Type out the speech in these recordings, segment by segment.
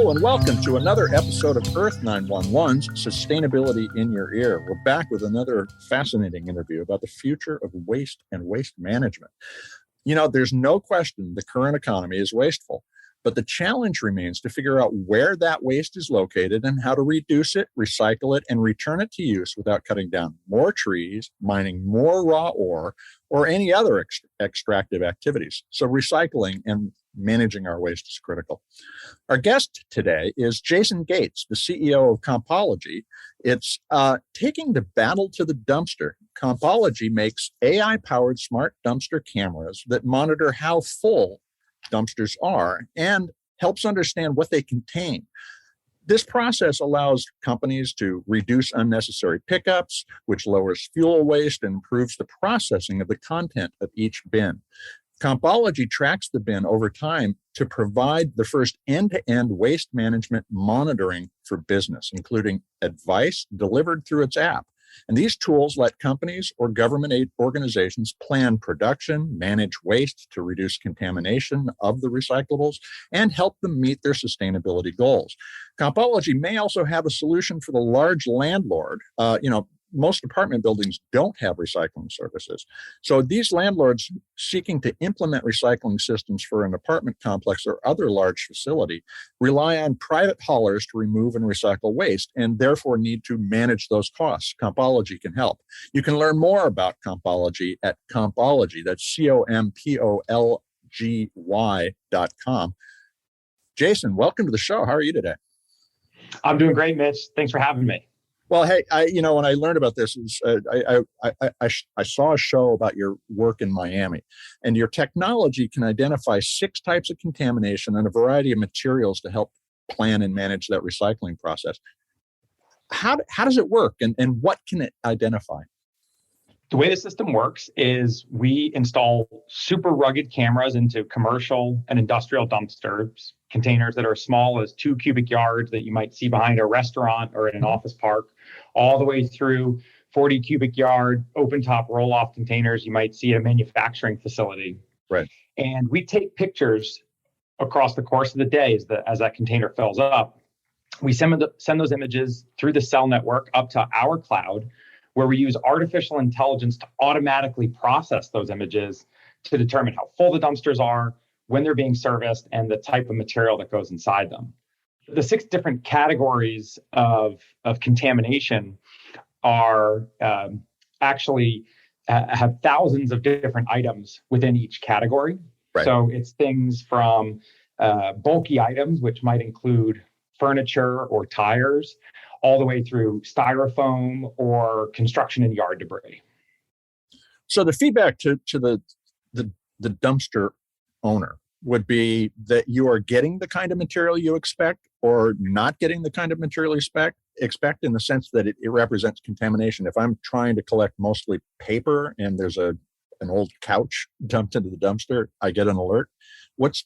Hello and welcome to another episode of Earth911's Sustainability in Your Ear. We're back with another fascinating interview about the future of waste and waste management. You know, there's no question the current economy is wasteful, but the challenge remains to figure out where that waste is located and how to reduce it, recycle it, and return it to use without cutting down more trees, mining more raw ore, or any other extractive activities. So recycling and managing our waste is critical. Our guest today is Jason Gates, the CEO of Compology. It's taking the battle to the dumpster. Compology makes AI-powered smart dumpster cameras that monitor how full dumpsters are and helps understand what they contain. This process allows companies to reduce unnecessary pickups, which lowers fuel waste and improves the processing of the content of each bin. Compology tracks the bin over time to provide the first end-to-end waste management monitoring for business, including advice delivered through its app. And these tools let companies or government aid organizations plan production, manage waste to reduce contamination of the recyclables, and help them meet their sustainability goals. Compology may also have a solution for the large landlord. Most apartment buildings don't have recycling services. So these landlords seeking to implement recycling systems for an apartment complex or other large facility rely on private haulers to remove and recycle waste and therefore need to manage those costs. Compology can help. You can learn more about Compology at Compology. That's COMPOLGY.com. Jason, welcome to the show. How are you today? I'm doing great, Mitch. Thanks for having me. Well, hey, when I learned about this, I saw a show about your work in Miami, and your technology can identify 6 types of contamination and a variety of materials to help plan and manage that recycling process. How does it work, and what can it identify? The way the system works is we install super rugged cameras into commercial and industrial dumpsters, containers that are as small as 2 cubic yards that you might see behind a restaurant or in an office park, all the way through 40 cubic yard open top roll-off containers you might see at a manufacturing facility. Right. And we take pictures across the course of the day as that container fills up. We send those images through the cell network up to our cloud, where we use artificial intelligence to automatically process those images to determine how full the dumpsters are, when they're being serviced, and the type of material that goes inside them. The 6 different categories of contamination are actually have thousands of different items within each category. Right. So it's things from bulky items, which might include furniture or tires, all the way through styrofoam or construction and yard debris. So the feedback to the dumpster owner would be that you are getting the kind of material you expect or not getting the kind of material you expect in the sense that it represents contamination. If I'm trying to collect mostly paper and there's an old couch dumped into the dumpster, I get an alert. How's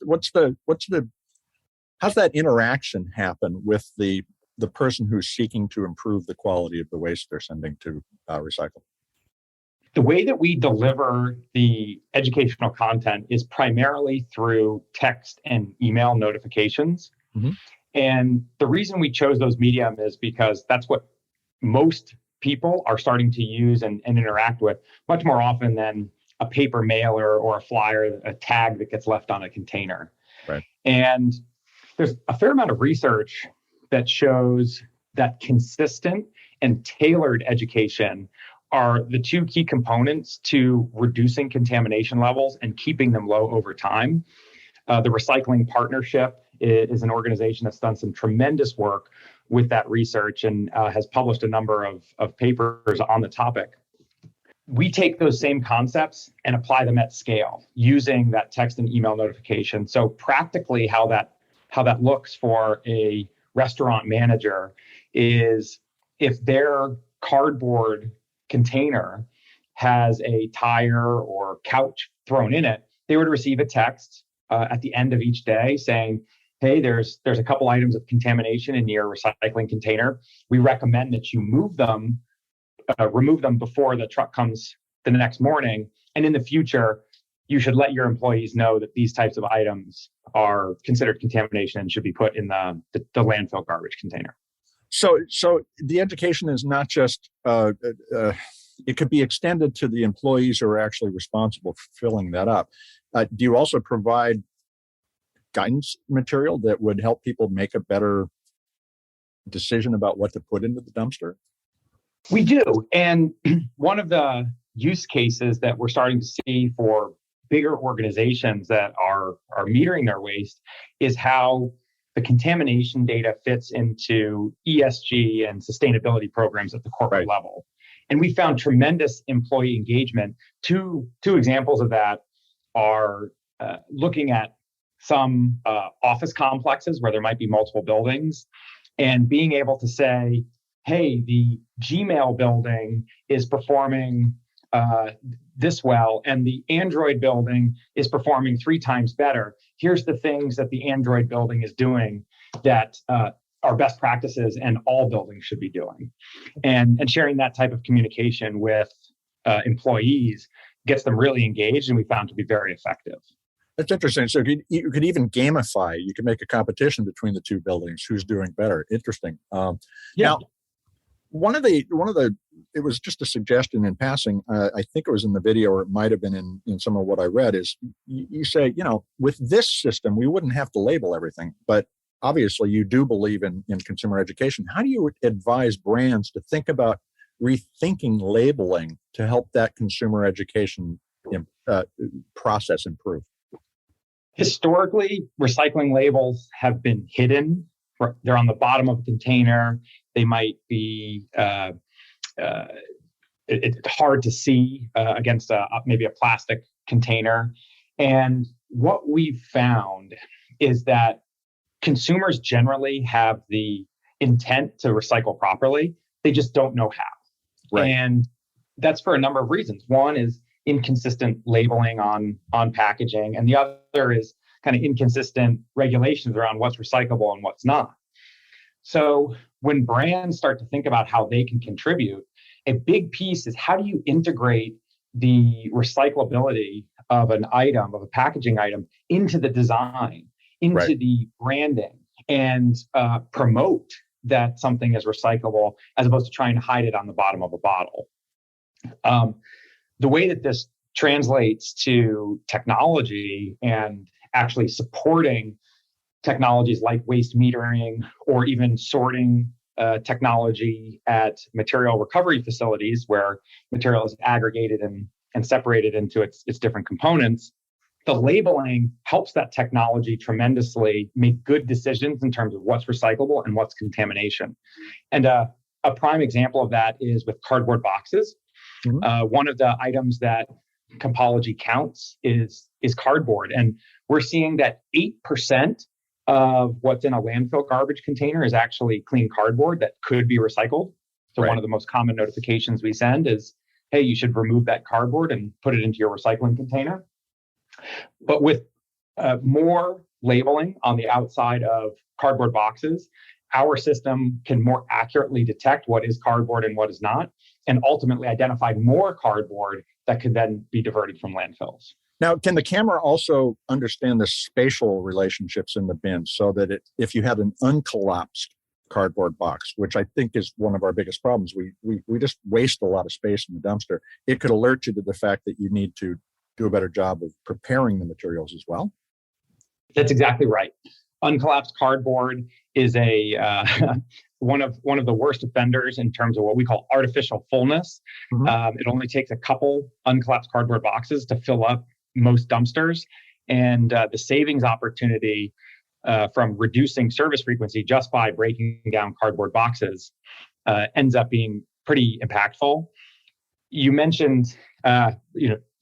that interaction happen with the person who's seeking to improve the quality of the waste they're sending to recycle? The way that we deliver the educational content is primarily through text and email notifications. Mm-hmm. And the reason we chose those medium is because that's what most people are starting to use and interact with much more often than a paper mailer or a flyer, a tag that gets left on a container. Right. And there's a fair amount of research that shows that consistent and tailored education are the 2 key components to reducing contamination levels and keeping them low over time. The Recycling Partnership is an organization that's done some tremendous work with that research and has published a number of papers on the topic. We take those same concepts and apply them at scale using that text and email notification. So practically how that looks for a restaurant manager is if their cardboard container has a tire or couch thrown in it, they would receive a text at the end of each day saying, hey, there's a couple items of contamination in your recycling container. We recommend that you remove them before the truck comes the next morning. And in the future, you should let your employees know that these types of items are considered contamination and should be put in the landfill garbage container. So the education is not just, it could be extended to the employees who are actually responsible for filling that up. Do you also provide guidance material that would help people make a better decision about what to put into the dumpster? We do. And one of the use cases that we're starting to see for bigger organizations that are metering their waste is how the contamination data fits into ESG and sustainability programs at the corporate level. And we found tremendous employee engagement. Two examples of that are looking at some office complexes where there might be multiple buildings and being able to say, hey, the Gmail building is performing this well, and the Android building is performing 3 times better. Here's the things that the Android building is doing that are best practices and all buildings should be doing. And sharing that type of communication with employees gets them really engaged, and we found to be very effective. That's interesting. So you could even gamify. You could make a competition between the two buildings. Who's doing better? Interesting. Now, one of the it was just a suggestion in passing. I think it was in the video, or it might have been in some of what I read. Is you say, with this system, we wouldn't have to label everything, but obviously you do believe in consumer education. How do you advise brands to think about rethinking labeling to help that consumer education process improve? Historically, recycling labels have been hidden. They're on the bottom of a container. They might be it's hard to see against maybe a plastic container. And what we've found is that consumers generally have the intent to recycle properly. They just don't know how. Right. And that's for a number of reasons. One is inconsistent labeling on packaging, and the other is kind of inconsistent regulations around what's recyclable and what's not. So when brands start to think about how they can contribute, a big piece is how do you integrate the recyclability of an item, of a packaging item, into the design, into the branding, and promote that something is recyclable as opposed to trying to hide it on the bottom of a bottle. The way that this translates to technology and actually supporting technologies like waste metering or even sorting technology at material recovery facilities where material is aggregated and separated into its different components, the labeling helps that technology tremendously make good decisions in terms of what's recyclable and what's contamination. And a prime example of that is with cardboard boxes. Mm-hmm. One of the items that Compology counts is cardboard. And we're seeing that 8% of what's in a landfill garbage container is actually clean cardboard that could be recycled. So one of the most common notifications we send is, hey, you should remove that cardboard and put it into your recycling container. But with more labeling on the outside of cardboard boxes, our system can more accurately detect what is cardboard and what is not, and ultimately identify more cardboard that could then be diverted from landfills. Now, can the camera also understand the spatial relationships in the bin so that if you had an uncollapsed cardboard box, which I think is one of our biggest problems, we just waste a lot of space in the dumpster, it could alert you to the fact that you need to do a better job of preparing the materials as well? That's exactly right. Uncollapsed cardboard is one of the worst offenders in terms of what we call artificial fullness. Mm-hmm. It only takes a couple uncollapsed cardboard boxes to fill up most dumpsters, and the savings opportunity from reducing service frequency just by breaking down cardboard boxes ends up being pretty impactful. You mentioned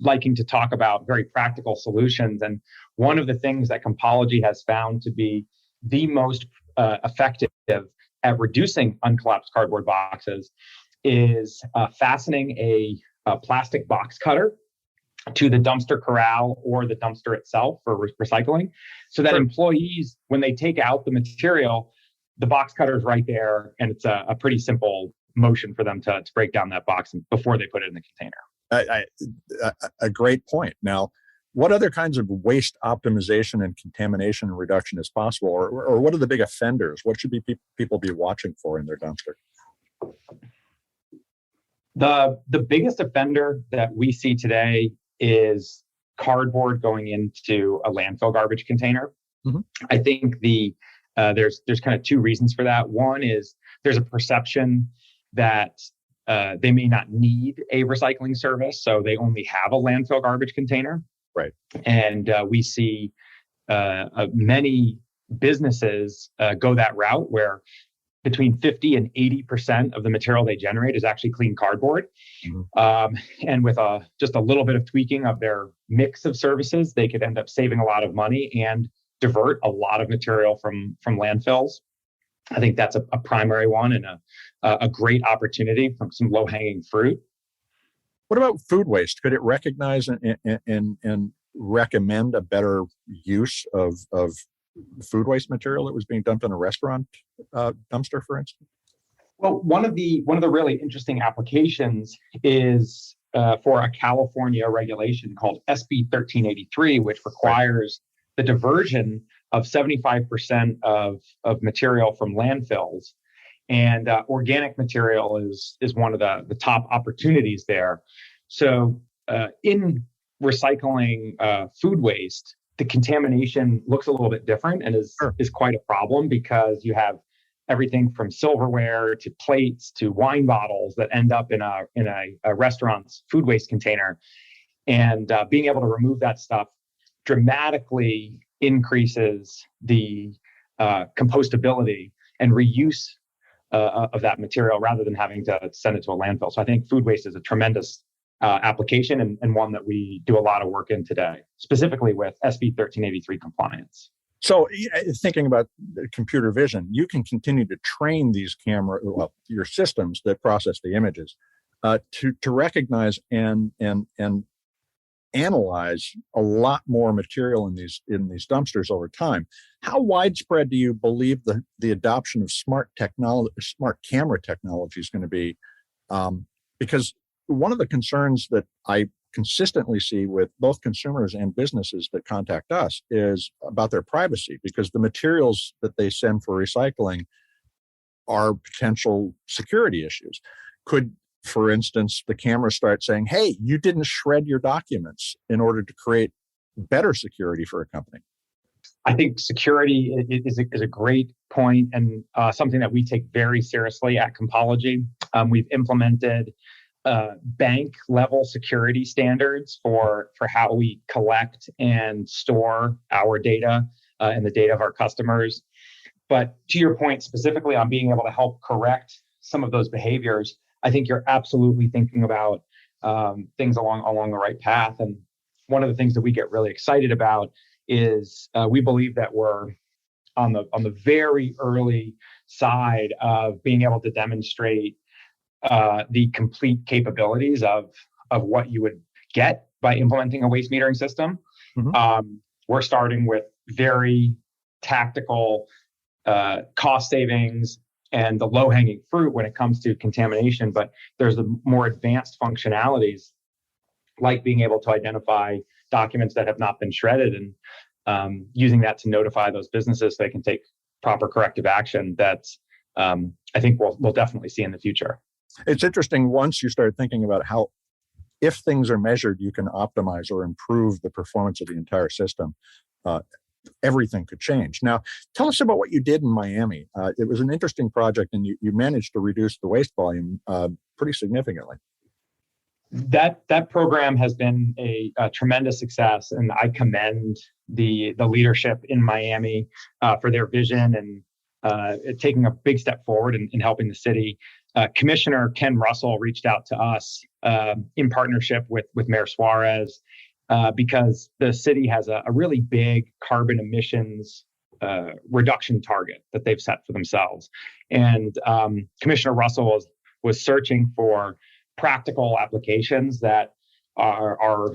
liking to talk about very practical solutions, and one of the things that Compology has found to be the most effective at reducing uncollapsed cardboard boxes is fastening a plastic box cutter to the dumpster corral or the dumpster itself for recycling, so that employees, when they take out the material, the box cutter is right there, and it's a pretty simple motion for them to break down that box before they put it in the container. A great point. Now, What other kinds of waste optimization and contamination reduction is possible, or what are the big offenders? What should people be watching for in their dumpster? The biggest offender that we see today is cardboard going into a landfill garbage container. Mm-hmm. I think there's kind of two reasons for that. One is there's a perception that they may not need a recycling service, so they only have a landfill garbage container. Right. And we see many businesses go that route where between 50 and 80% of the material they generate is actually clean cardboard. Mm-hmm. And with just a little bit of tweaking of their mix of services, they could end up saving a lot of money and divert a lot of material from landfills. I think that's a primary one and a great opportunity from some low-hanging fruit. What about food waste? Could it recognize and recommend a better use of food waste material that was being dumped in a restaurant dumpster, for instance? Well, one of the really interesting applications is for a California regulation called SB 1383, which requires the diversion of 75% of material from landfills. And organic material is one of the top opportunities there. So in recycling food waste, the contamination looks a little bit different and is quite a problem because you have everything from silverware to plates to wine bottles that end up in a restaurant's food waste container. And being able to remove that stuff dramatically increases the compostability and reuse of that material rather than having to send it to a landfill. So I think food waste is a tremendous application and one that we do a lot of work in today, specifically with SB 1383 compliance. So thinking about computer vision, you can continue to train these your systems that process the images to recognize and analyze a lot more material in these dumpsters over time. How widespread do you believe the adoption of smart camera technology is going to be? Because one of the concerns that I consistently see with both consumers and businesses that contact us is about their privacy, because the materials that they send for recycling are potential security issues. Could, for instance, the camera start saying, hey, you didn't shred your documents in order to create better security for a company? I think security is a great point and something that we take very seriously at Compology. We've implemented bank level security standards for how we collect and store our data and the data of our customers. But to your point, specifically on being able to help correct some of those behaviors, I think you're absolutely thinking about things along the right path. And one of the things that we get really excited about is we believe that we're on the very early side of being able to demonstrate the complete capabilities of what you would get by implementing a waste metering system. Mm-hmm. We're starting with very tactical cost savings and the low-hanging fruit when it comes to contamination, but there's the more advanced functionalities like being able to identify documents that have not been shredded and using that to notify those businesses so they can take proper corrective action that I think we'll definitely see in the future. It's interesting once you start thinking about how, if things are measured, you can optimize or improve the performance of the entire system. Everything could change. Now, tell us about what you did in Miami. It was an interesting project, and you managed to reduce the waste volume pretty significantly. That program has been a tremendous success, and I commend the leadership in Miami for their vision and taking a big step forward in helping the city. Commissioner Ken Russell reached out to us in partnership with Mayor Suarez because the city has a really big carbon emissions reduction target that they've set for themselves. And Commissioner Russell was searching for practical applications that are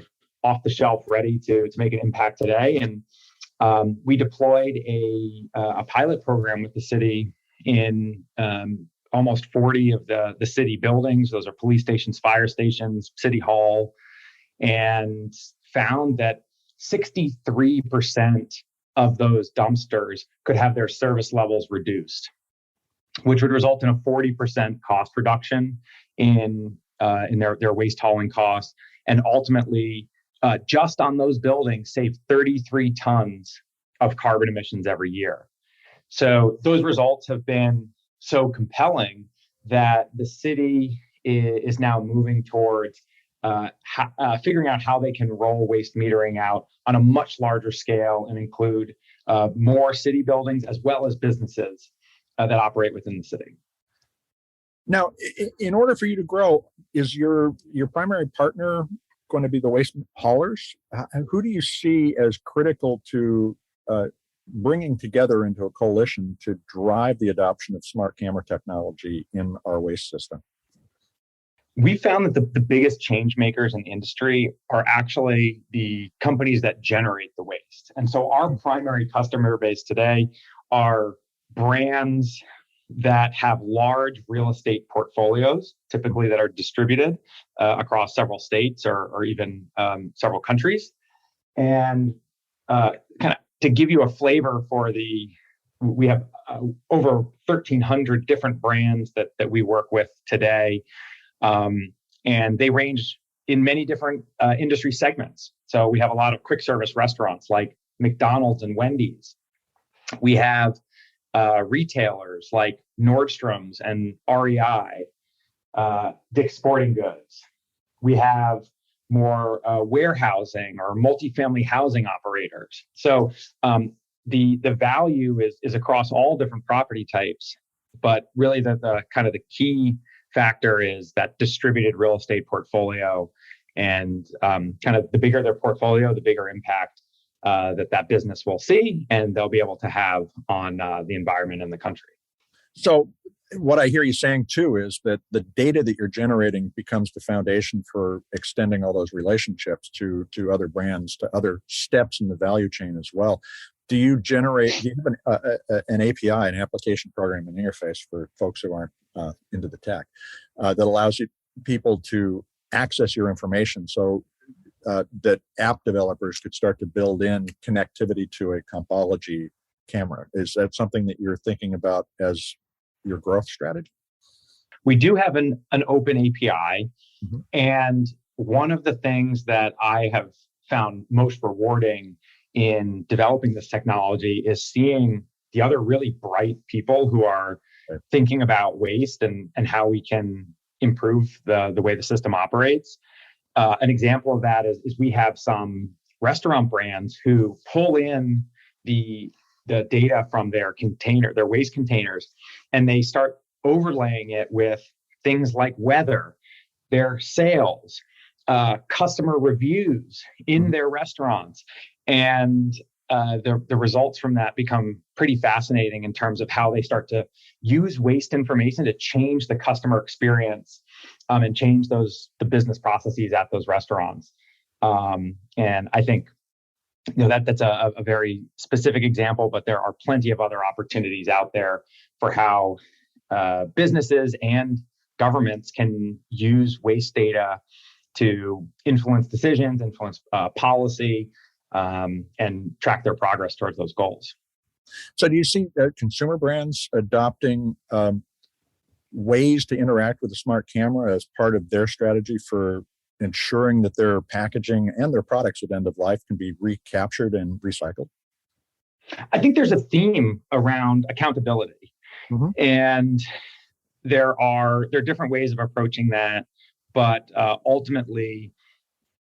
off the shelf, ready to make an impact today. And we deployed a pilot program with the city in almost 40 of the city buildings. Those are police stations, fire stations, city hall, and found that 63% of those dumpsters could have their service levels reduced, which would result in a 40% cost reduction in their waste hauling costs, and ultimately, just on those buildings, save 33 tons of carbon emissions every year. So those results have been so compelling that the city is now moving towards figuring out how they can roll waste metering out on a much larger scale and include more city buildings as well as businesses that operate within the city. Now, in order for you to grow, is your primary partner going to be the waste haulers? Who do you see as critical to bringing together into a coalition to drive the adoption of smart camera technology in our waste system? We found that the biggest change makers in the industry are actually the companies that generate the waste. And so our primary customer base today are brands that have large real estate portfolios, typically that are distributed across several states or even several countries. And kind of to give you a flavor for we have over 1,300 different brands that we work with today. And they range in many different industry segments. So we have a lot of quick service restaurants like McDonald's and Wendy's. We have retailers like Nordstrom's and REI, Dick's Sporting Goods. We have more warehousing or multifamily housing operators. So the value is across all different property types, but really the kind of the key factor is that distributed real estate portfolio, and kind of the bigger their portfolio, the bigger impact that business will see and they'll be able to have on the environment and the country. So what I hear you saying too is that the data that you're generating becomes the foundation for extending all those relationships to other brands, to other steps in the value chain as well. Do you have an API, an application programming interface for folks who aren't into the tech that allows people to access your information so that app developers could start to build in connectivity to a Compology camera? Is that something that you're thinking about as your growth strategy? We do have an open API. Mm-hmm. And one of the things that I have found most rewarding in developing this technology is seeing the other really bright people who are thinking about waste and how we can improve the way the system operates. An example of that is we have some restaurant brands who pull in the data from their waste containers, and they start overlaying it with things like weather, their sales, customer reviews in their restaurants. And the results from that become pretty fascinating in terms of how they start to use waste information to change the customer experience and change the business processes at those restaurants. And I think that's a very specific example, but there are plenty of other opportunities out there for how businesses and governments can use waste data to influence decisions, influence policy, and track their progress towards those goals. So do you see consumer brands adopting ways to interact with a smart camera as part of their strategy for ensuring that their packaging and their products at end of life can be recaptured and recycled? I think there's a theme around accountability. Mm-hmm. And there are different ways of approaching that. But ultimately,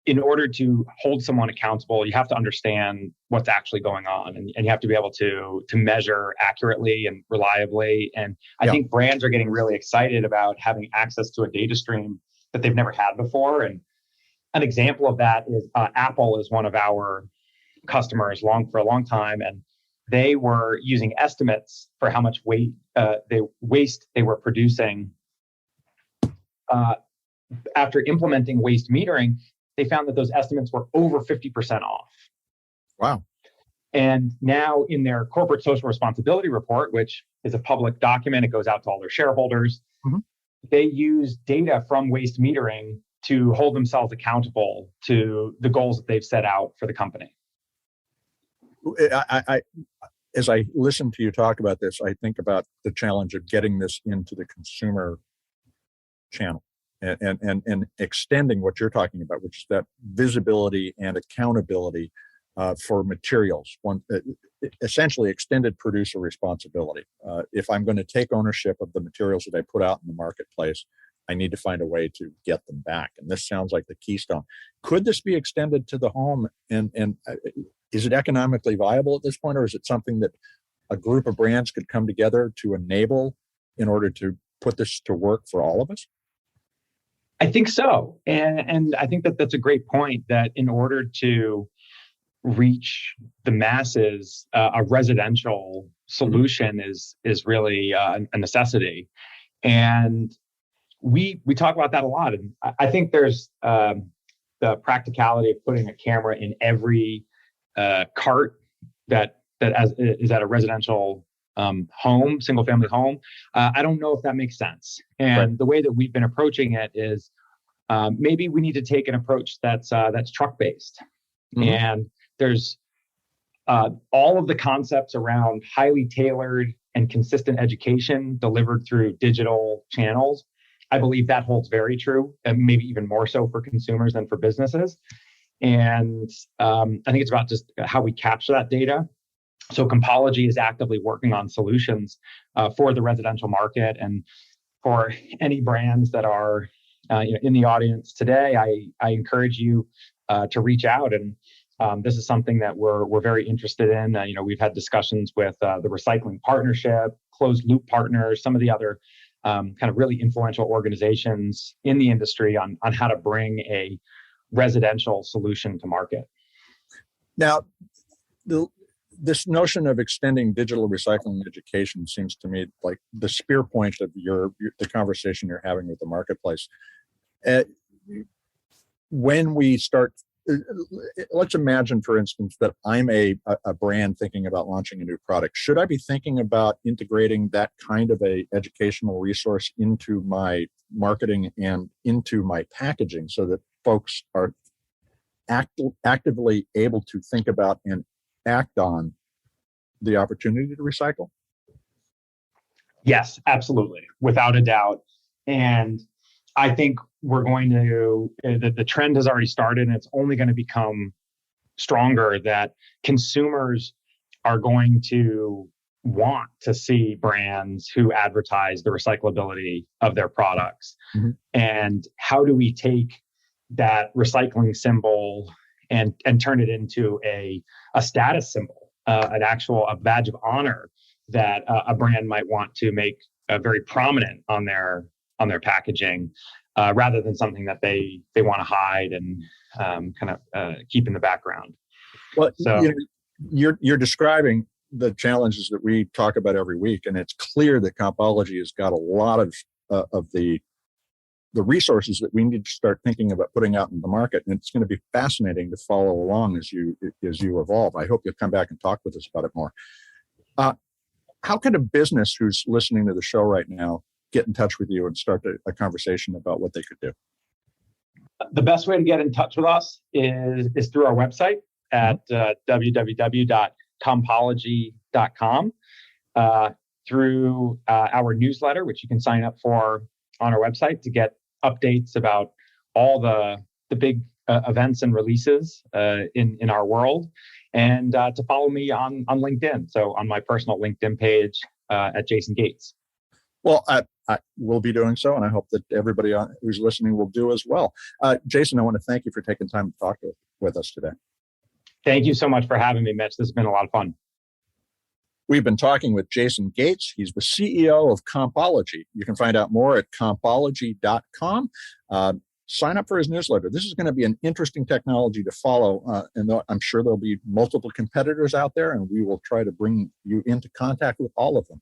in order to hold someone accountable, you have to understand what's actually going on, and you have to be able to measure accurately and reliably. And I think brands are getting really excited about having access to a data stream that they've never had before. And an example of that is Apple is one of our customers for a long time, and they were using estimates for how much waste they were producing. After implementing waste metering, they found that those estimates were over 50% off. Wow. And now in their corporate social responsibility report, which is a public document, it goes out to all their shareholders, mm-hmm. They use data from waste metering to hold themselves accountable to the goals that they've set out for the company. As I listen to you talk about this, I think about the challenge of getting this into the consumer channel and extending what you're talking about, which is that visibility and accountability for materials. Essentially extended producer responsibility. If I'm going to take ownership of the materials that I put out in the marketplace, I need to find a way to get them back. And this sounds like the keystone. Could this be extended to the home? And is it economically viable at this point, or is it something that a group of brands could come together to enable in order to put this to work for all of us? I think so. And I think that that's a great point, that in order to reach the masses, a residential solution is really a necessity. And we talk about that a lot. And I think there's the practicality of putting a camera in every cart that is at a residential home, single family home. I don't know if that makes sense. And right. The way that we've been approaching it is maybe we need to take an approach that's truck based. Mm-hmm. And there's all of the concepts around highly tailored and consistent education delivered through digital channels. I believe that holds very true, and maybe even more so for consumers than for businesses. And I think it's about just how we capture that data. So Compology is actively working on solutions for the residential market. And for any brands that are in the audience today, I encourage you to reach out. And this is something that we're very interested in. We've had discussions with the Recycling Partnership, Closed Loop Partners, some of the other kind of really influential organizations in the industry on how to bring a residential solution to market. Now, this notion of extending digital recycling education seems to me like the spear point of the conversation you're having with the marketplace. When we start, let's imagine, for instance, that I'm a brand thinking about launching a new product. Should I be thinking about integrating that kind of a educational resource into my marketing and into my packaging so that folks are actively able to think about and act on the opportunity to recycle? Yes, absolutely, without a doubt. And I think we're going to, the trend has already started, and it's only going to become stronger, that consumers are going to want to see brands who advertise the recyclability of their products. Mm-hmm. And how do we take that recycling symbol and turn it into a status symbol, a badge of honor that a brand might want to make very prominent on their packaging, rather than something that they want to hide and kind of keep in the background. Well, so you're describing the challenges that we talk about every week, and it's clear that Compology has got a lot of the resources that we need to start thinking about putting out in the market. And it's going to be fascinating to follow along as you evolve. I hope you'll come back and talk with us about it more. How can a business who's listening to the show right now get in touch with you and start a conversation about what they could do? The best way to get in touch with us is through our website at www.compology.com, through our newsletter, which you can sign up for on our website to get updates about all the big events and releases in our world, and to follow me on LinkedIn. So on my personal LinkedIn page at Jason Gates. Well, I will be doing so, and I hope that everybody who's listening will do as well. Jason, I want to thank you for taking time to talk with us today. Thank you so much for having me, Mitch. This has been a lot of fun. We've been talking with Jason Gates. He's the CEO of Compology. You can find out more at compology.com. Sign up for his newsletter. This is going to be an interesting technology to follow, and I'm sure there'll be multiple competitors out there, and we will try to bring you into contact with all of them.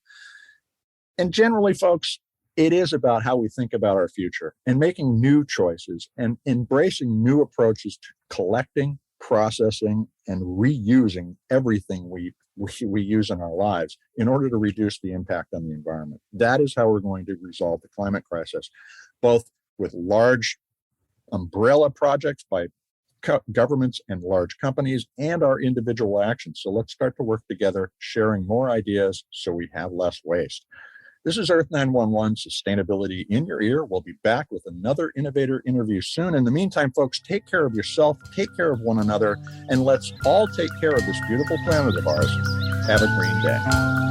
And generally, folks, it is about how we think about our future and making new choices and embracing new approaches to collecting, processing, and reusing everything we use in our lives in order to reduce the impact on the environment. That is how we're going to resolve the climate crisis, both with large umbrella projects by governments and large companies, and our individual actions. So let's start to work together, sharing more ideas so we have less waste. This is Earth 911, Sustainability in Your Ear. We'll be back with another innovator interview soon. In the meantime, folks, take care of yourself, take care of one another, and let's all take care of this beautiful planet of ours. Have a green day.